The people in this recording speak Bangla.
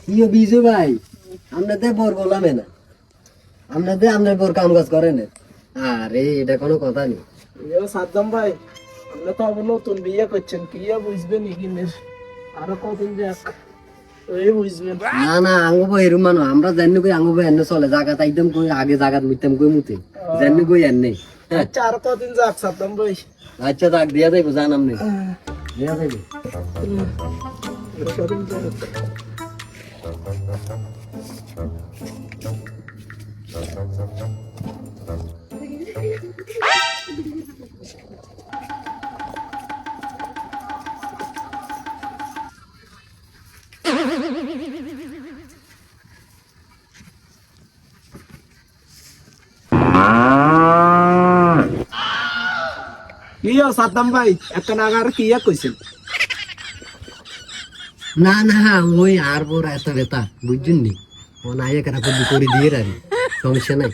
ইয়ে বিজু ভাই আপনাদের বোর বললাম না আপনার বোর কাম কাজ করে না আরে এটা কোনো কথা নেই সাদ্দাম ভাই আমরা তো আবার নতুন বিয়ে করছেন কিয়া বুঝবেন ইকিনের আরো কদিন যাক এই বুঝবেন না না আঙ্গো ভাই এরম মানো আমরা জানি কই আঙ্গো ভাই এনে চলে জায়গাটা একদম কই আগে জায়গা মিটতাম কই মুতে জানি কই এনে আচ্ছা আর কদিন যাক সাদ্দাম ভাই আচ্ছা তাক দিয়া যাইবো জানাম নেই দিয়া যাইবো আর কদিন যাক কিয়া সাদ্দাম ভাই একটা নাগার কিয়া কইছেন না না ওই আর বোর এত বেতা বুঝছেন নি ও নাই একারা করে দিয়ে রাখি সমস্যা নাই